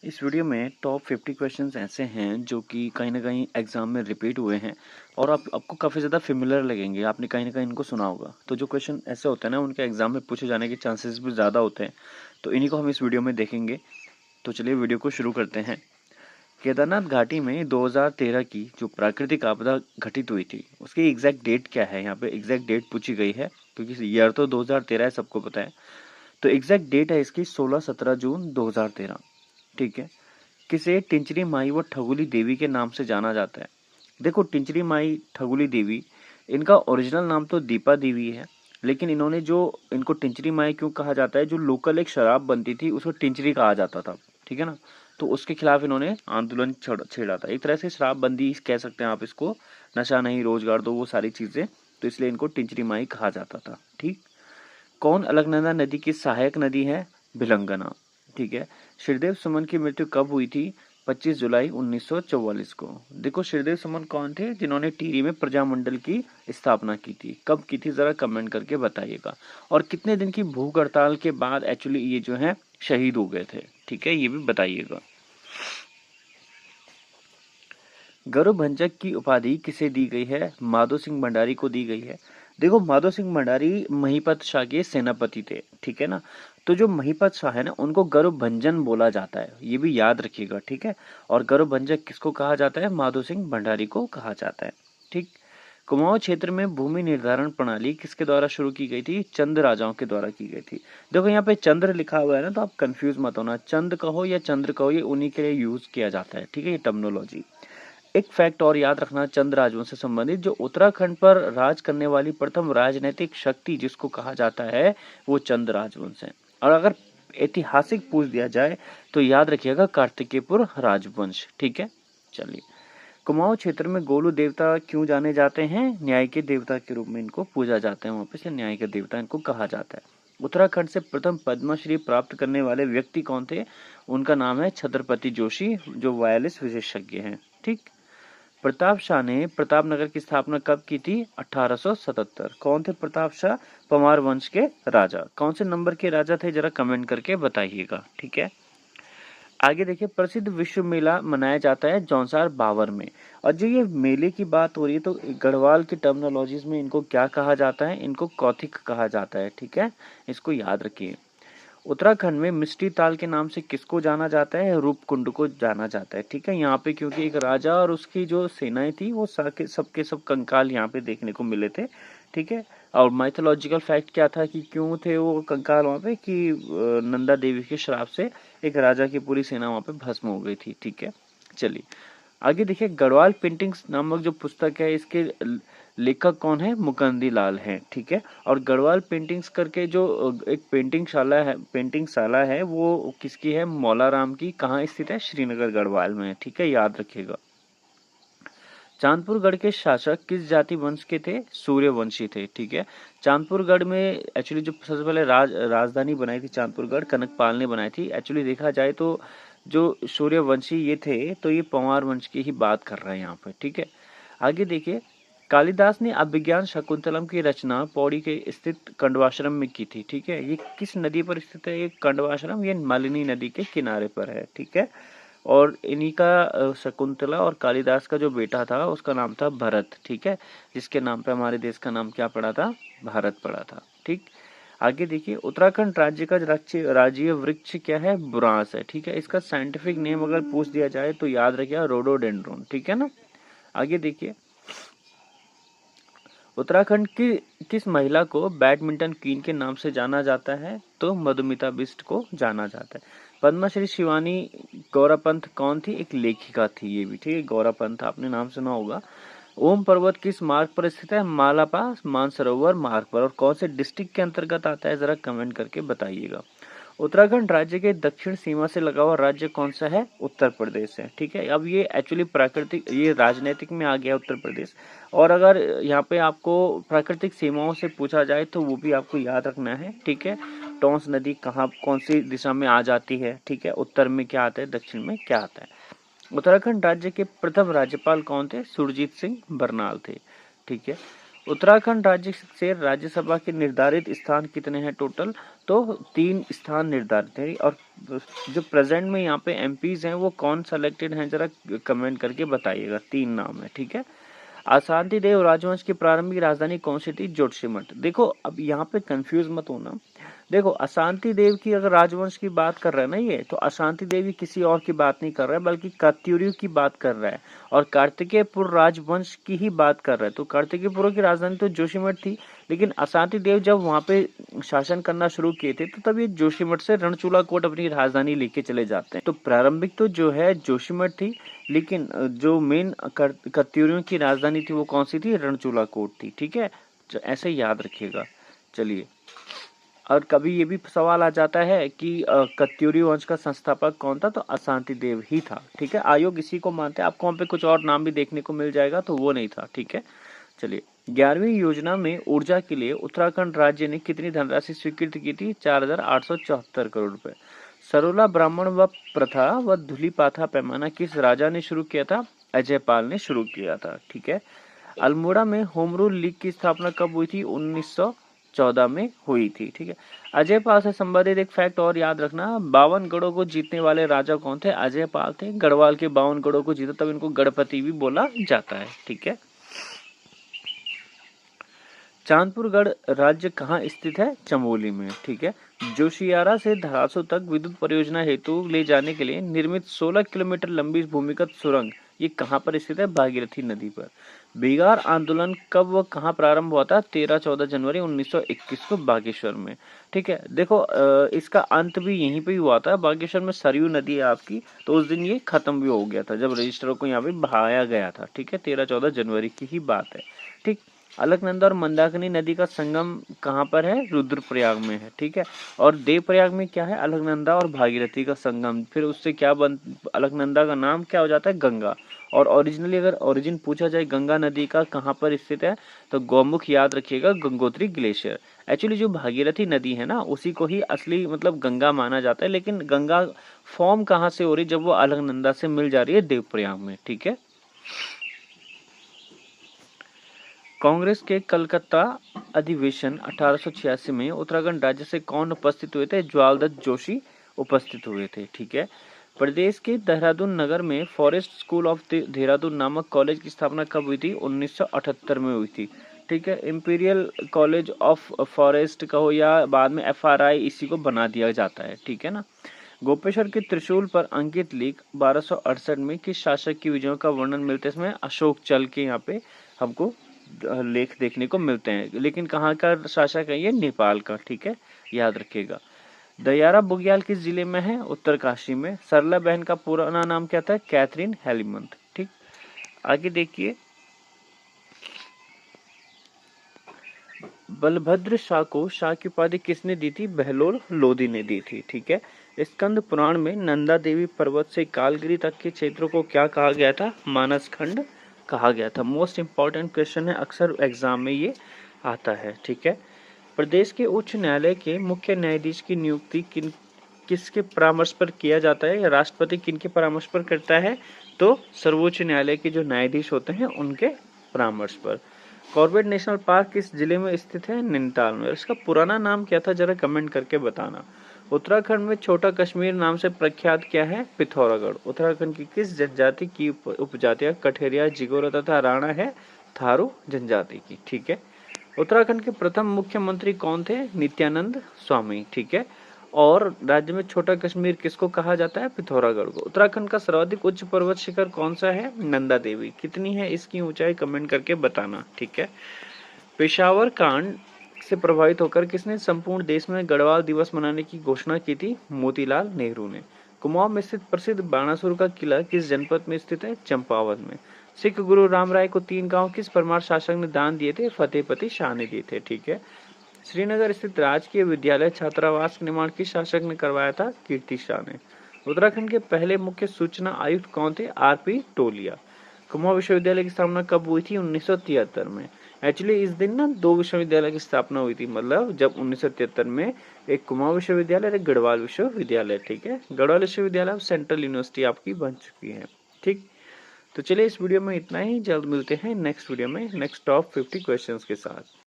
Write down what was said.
इस वीडियो में top 50 questions ऐसे हैं जो कि कहीं ना कहीं एग्जाम में रिपीट हुए हैं और आपको काफ़ी ज़्यादा फेमिलियर लगेंगे। आपने कहीं ना कहीं इनको सुना होगा। तो जो क्वेश्चन ऐसे होते हैं ना, उनके एग्जाम में पूछे जाने के चांसेस भी ज़्यादा होते हैं। तो इन्हीं को हम इस वीडियो में देखेंगे। तो चलिए वीडियो को शुरू करते हैं। केदारनाथ घाटी में 2013 की जो प्राकृतिक आपदा घटित हुई थी, उसकी एग्जैक्ट डेट क्या है? यहाँ पे एग्जैक्ट डेट पूछी गई है क्योंकि ईयर तो 2013 है, सबको पता है। तो एग्जैक्ट डेट है इसकी 16-17 जून 2013। ठीक है। किसे टिंचरी माई व ठगुली देवी के नाम से जाना जाता है? देखो, टिंचरी माई ठगुली देवी, इनका ओरिजिनल नाम तो दीपा देवी है। लेकिन इन्होंने जो इनको टिंचरी माई क्यों कहा जाता है, जो लोकल एक शराब बनती थी उसको टिंचरी कहा जाता था। ठीक है ना। तो उसके खिलाफ इन्होंने आंदोलन छेड़ा था। एक तरह से शराबबंदी कह सकते हैं आप इसको। नशा नहीं, रोजगार दो, वो सारी चीजें। तो इसलिए इनको टिंचरी माई कहा जाता था। ठीक। कौन अलकनंदा नदी की सहायक नदी है? भिलंगना। ठीक है। श्रीदेव सुमन की मृत्यु कब हुई थी? 25 जुलाई 1944 को। देखो, श्रीदेव सुमन कौन थे जिन्होंने टिहरी में प्रजामंडल की स्थापना की थी? कब की थी, जरा कमेंट करके बताइएगा। और कितने दिन की भूख हड़ताल के बाद एक्चुअली ये जो है शहीद हो गए थे? ठीक है, ये भी बताइएगा। गौरवभंजक की उपाधि किसे दी गई है? माधो सिंह भंडारी को दी गई है। देखो, माधो सिंह भंडारी महिपत शाह के सेनापति थे। ठीक है ना। तो जो महिपत शाह है ना, उनको गौरवभंजन बोला जाता है, ये भी याद रखिएगा। ठीक है। और गौरवभंजक किसको कहा जाता है? माधो सिंह भंडारी को कहा जाता है। ठीक। कुमाऊं क्षेत्र में भूमि निर्धारण प्रणाली किसके द्वारा शुरू की गई थी? चंद राजाओं के द्वारा की गई थी। देखो, यहाँ पे चंद्र लिखा हुआ है ना, तो आप कंफ्यूज मत होना। चंद कहो या चंद्र कहो, ये उन्हीं के लिए यूज किया जाता है। ठीक है, ये टर्मिनोलॉजी। एक फैक्ट और याद रखना चंद राजवंश से संबंधित, जो उत्तराखंड पर राज करने वाली प्रथम राजनीतिक शक्ति जिसको कहा जाता है, वो चंद राजवंश है। और अगर ऐतिहासिक पूछ दिया जाए तो याद रखिएगा कार्तिकेयपुर राजवंश। ठीक है। चलिए, कुमाऊं क्षेत्र में गोलू देवता क्यों जाने जाते हैं? न्याय के देवता के रूप में इनको पूजा जाता है, वहां पे से न्याय के देवता इनको कहा जाता है। उत्तराखंड से प्रथम पद्मश्री प्राप्त करने वाले व्यक्ति कौन थे? उनका नाम है छत्रपति जोशी, जो वायलिस विशेषज्ञ हैं। ठीक। प्रताप शाह ने प्रतापनगर की स्थापना कब की थी? 1877। कौन थे प्रताप शाह? परमार वंश के राजा। कौन से नंबर के राजा थे, जरा कमेंट करके बताइएगा। ठीक है। आगे देखिए, प्रसिद्ध विश्व मेला मनाया जाता है जौनसार बावर में। और जो ये मेले की बात हो रही है, तो गढ़वाल की टर्मिनोलॉजीज में इनको क्या कहा जाता है? इनको कौथिक कहा जाता है। ठीक है, इसको याद रखिए। उत्तराखंड में मिष्टी ताल के नाम से किसको जाना जाता है? रूपकुंड को जाना जाता है। ठीक है, यहाँ पे क्योंकि एक राजा और उसकी जो सेनाएं थी, वो सबके सब कंकाल यहाँ पे देखने को मिले थे। ठीक है। और माइथोलॉजिकल फैक्ट क्या था कि क्यों थे वो कंकाल वहाँ पे, कि नंदा देवी के श्राप से एक राजा की पूरी सेना वहाँ पे भस्म हो गई थी। ठीक है। चलिए, आगे देखिए, गढ़वाल पेंटिंग्स नामक जो पुस्तक है, इसके लेखक कौन है? मुकंदी लाल है। ठीक है। और गढ़वाल पेंटिंग्स करके जो एक पेंटिंग शाला है, वो किसकी है? मौलाराम की। कहाँ स्थित है? श्रीनगर गढ़वाल में। ठीक है, याद रखिएगा। चांदपुरगढ़ के शासक किस जाति वंश के थे? सूर्यवंशी थे। ठीक है। चांदपुरगढ़ में एक्चुअली जो सबसे पहले राजधानी बनाई थी चांदपुरगढ़, कनकपाल ने बनाई थी। एक्चुअली देखा जाए तो जो सूर्यवंशी ये थे, तो ये पंवार वंश की ही बात कर रहे हैं यहाँ पे। ठीक है। आगे देखिए, कालिदास ने अभिज्ञान शकुंतलम की रचना पौड़ी के स्थित कंडवाश्रम में की थी। ठीक है। ये किस नदी पर स्थित है ये कंडवाश्रम? ये मालिनी नदी के किनारे पर है। ठीक है। और इन्हीं का शकुंतला और कालिदास का जो बेटा था उसका नाम था भरत। ठीक है। जिसके नाम पे हमारे देश का नाम क्या पड़ा था? भारत पड़ा था। ठीक। आगे देखिए, उत्तराखंड राज्य का राज्य वृक्ष क्या है? बुरांस है। ठीक है। इसका साइंटिफिक नेम अगर पूछ दिया जाए तो याद रखिएगा, रोडोडेंड्रोन। ठीक है ना। आगे देखिए, उत्तराखंड की किस महिला को बैडमिंटन क्वीन के नाम से जाना जाता है? तो मधुमिता बिष्ट को जाना जाता है। पद्मश्री शिवानी गौरापंत कौन थी? एक लेखिका थी ये भी। ठीक है, गौरापंत आपने नाम सुना होगा। ओम पर्वत किस मार्ग पर स्थित है? मालापा मानसरोवर मार्ग पर। और कौन से डिस्ट्रिक्ट के अंतर्गत आता है, जरा कमेंट करके बताइएगा। उत्तराखंड राज्य के दक्षिण सीमा से लगा हुआ राज्य कौन सा है? उत्तर प्रदेश है। ठीक है। अब ये एक्चुअली प्राकृतिक, ये राजनीतिक में आ गया उत्तर प्रदेश। और अगर यहाँ पे आपको प्राकृतिक सीमाओं से पूछा जाए तो वो भी आपको याद रखना है। ठीक है। टॉन्स नदी कहाँ, कौन सी दिशा में आ जाती है? ठीक है। उत्तर में क्या आता है, दक्षिण में क्या आता है? उत्तराखंड राज्य के प्रथम राज्यपाल कौन थे? सुरजीत सिंह बरनाल थे। ठीक है। उत्तराखंड राज्य से राज्यसभा के निर्धारित स्थान कितने हैं टोटल? तो 3 स्थान निर्धारित हैं। और जो प्रेजेंट में यहाँ पे एमपीज हैं वो कौन सेलेक्टेड हैं, जरा कमेंट करके बताइएगा। 3 नाम है, ठीक है। अशांति देव राजवंश की प्रारंभिक राजधानी कौन सी थी? जोशीमठ। देखो अब यहाँ पे कंफ्यूज मत होना। देखो अशांति देव की अगर राजवंश की बात कर रहा है ना ये, तो अशांति देवी किसी और की बात नहीं कर रहा है, बल्कि कात्यूरियों की बात कर रहा है और कार्तिकेयपुर राजवंश की ही बात कर रहा है। तो कार्तिकेयपुर की राजधानी तो जोशीमठ थी, लेकिन अशांति देव जब वहां पे शासन करना शुरू किए थे तो तब ये जोशीमठ से रणचूला कोट अपनी राजधानी लेके चले जाते हैं। तो प्रारंभिक तो जो है जोशीमठ थी, लेकिन जो मेन कत्यूरियों की राजधानी थी वो कौन सी थी? रणचूला कोट थी, ठीक है। ऐसे याद रखिएगा। चलिए, और कभी ये भी सवाल आ जाता है कि कत्यूरी वंश का संस्थापक कौन था? तो अशांति देव ही था, ठीक है। आयोग इसी को मानते हैं। आपको वहाँ पे कुछ और नाम भी देखने को मिल जाएगा, तो वो नहीं था, ठीक है। चलिए, 11वीं योजना में ऊर्जा के लिए उत्तराखंड राज्य ने कितनी धनराशि स्वीकृत की थी? 4,874 करोड़ रुपए। सरोला ब्राह्मण व प्रथा व धूलिपाथा पैमाना किस राजा ने शुरू किया था? अजयपाल ने शुरू किया था, ठीक है। अल्मोड़ा में होम रूल लीग की स्थापना कब हुई थी? 1914 में हुई थी, ठीक है। अजयपाल से संबंधित एक फैक्ट और याद रखना, 52 गढ़ों को जीतने वाले राजा कौन थे? अजयपाल थे। गढ़वाल के 52 गढ़ों को जीता, तब इनको गढ़पति भी बोला जाता है, ठीक है। चांदपुरगढ़ राज्य कहाँ स्थित है? चमोली में, ठीक है। जोशियारा से धरासू तक विद्युत परियोजना हेतु ले जाने के लिए निर्मित 16 किलोमीटर लंबी भूमिगत सुरंग ये कहाँ पर स्थित है? भागीरथी नदी पर। बिगार आंदोलन कब व कहाँ प्रारंभ हुआ था? 13-14 जनवरी 1921 को बागेश्वर में, ठीक है। देखो इसका अंत भी यहीं पे ही हुआ था। बागेश्वर में सरयू नदी है आपकी, तो उस दिन ये खत्म भी हो गया था जब रजिस्टरों को यहाँ पे बहाया गया था, ठीक है। 13-14 जनवरी की ही बात है, ठीक। अलकनंदा और मंदाकिनी नदी का संगम कहाँ पर है? रुद्रप्रयाग में है, ठीक है। और देवप्रयाग में क्या है? अलकनंदा और भागीरथी का संगम। फिर उससे क्या अलकनंदा का नाम क्या हो जाता है? गंगा। और ओरिजिनली अगर ओरिजिन पूछा जाए गंगा नदी का कहाँ पर स्थित है, तो गौमुख याद रखिएगा, गंगोत्री ग्लेशियर। एक्चुअली जो भागीरथी नदी है ना, उसी को ही असली मतलब गंगा माना जाता है, लेकिन गंगा फॉर्म कहाँ से हो रही? जब वो अलकनंदा से मिल जा रही है देवप्रयाग में, ठीक है। कांग्रेस के कलकत्ता अधिवेशन 1886 में उत्तराखंड राज्य से कौन उपस्थित हुए थे? ज्वाल दत्त जोशी उपस्थित हुए थे, ठीक है। प्रदेश के देहरादून नगर में फॉरेस्ट स्कूल ऑफ देहरादून नामक कॉलेज की स्थापना कब हुई थी? 1978 में हुई थी, ठीक है। इंपीरियल कॉलेज ऑफ फॉरेस्ट कहो या बाद में FRI, इसी को बना दिया जाता है, ठीक है ना। गोपेश्वर के त्रिशूल पर अंकित लेख 1268 में किस शासक की विजयों का वर्णन मिलता है? इसमें अशोक चल के यहाँ पे हमको लेख देखने को मिलते हैं, लेकिन कहाँ का शासक है ये? नेपाल का, ठीक है, याद रखिएगा। दयारा बुग्याल किस जिले में है? उत्तरकाशी में। सरला बहन का पुराना नाम क्या था? कैथरीन हेलीमंत, ठीक। आगे देखिए, बलभद्र शाह को शाह की उपाधि किसने दी थी? बहलोल लोधी ने दी थी, ठीक है। स्कंद पुराण में नंदा देवी पर्वत से कालगिरी तक के क्षेत्रों को क्या कहा गया था? मानस खंड कहा गया था। मोस्ट इंपॉर्टेंट क्वेश्चन है, अक्सर एग्जाम में ये आता है, ठीक है। प्रदेश के उच्च न्यायालय के मुख्य न्यायाधीश की नियुक्ति किसके परामर्श पर किया जाता है? या राष्ट्रपति किनके परामर्श पर करता है? तो सर्वोच्च न्यायालय के जो न्यायाधीश होते हैं उनके परामर्श पर। कॉर्बेट नेशनल पार्क किस जिले में स्थित है? नैनीताल में। इसका पुराना नाम क्या था? जरा कमेंट करके बताना। उत्तराखंड में छोटा कश्मीर नाम से प्रख्यात क्या है? पिथौरागढ़। उत्तराखंड की किस जनजाति की उपजातियां कठेरिया, जिगोरा तथा राणा है? थारू जनजाति की, ठीक है। उत्तराखंड के प्रथम मुख्यमंत्री कौन थे? नित्यानंद स्वामी, ठीक है। और राज्य में छोटा कश्मीर किसको कहा जाता है? पिथौरागढ़ को। उत्तराखंड का सर्वाधिक उच्च पर्वत शिखर कौन सा है? नंदा देवी। कितनी है इसकी ऊंचाई? कमेंट करके बताना, ठीक है। पेशावर कांड से प्रभावित होकर किसने संपूर्ण देश में गढ़वाल दिवस मनाने की घोषणा की थी? मोतीलाल नेहरू ने। कुमाऊं में स्थित प्रसिद्ध बाणासुर का किला किस जनपद में स्थित है? चंपावत में। सिख गुरु राम राय को 3 गांव किस परमार शासक ने दान दिए थे? फतेहपति शाह ने दिए थे, ठीक है। श्रीनगर स्थित राजकीय विद्यालय छात्रावास का निर्माण किस शासक ने करवाया था? कीर्ति शाह ने। उत्तराखंड के पहले मुख्य सूचना आयुक्त कौन थे? RP टोलिया। कुमाऊं विश्वविद्यालय की स्थापना कब हुई थी? 1973 में। एक्चुअली इस दिन ना 2 विश्वविद्यालय की स्थापना हुई थी, मतलब जब 1973 में एक कुमाऊं विश्वविद्यालय और एक गढ़वाल विश्वविद्यालय, ठीक है। गढ़वाल विश्वविद्यालय अब सेंट्रल यूनिवर्सिटी आपकी बन चुकी है, ठीक। तो चलिए इस वीडियो में इतना ही, जल्द मिलते हैं नेक्स्ट वीडियो में नेक्स्ट टॉप 50 क्वेश्चंस के साथ।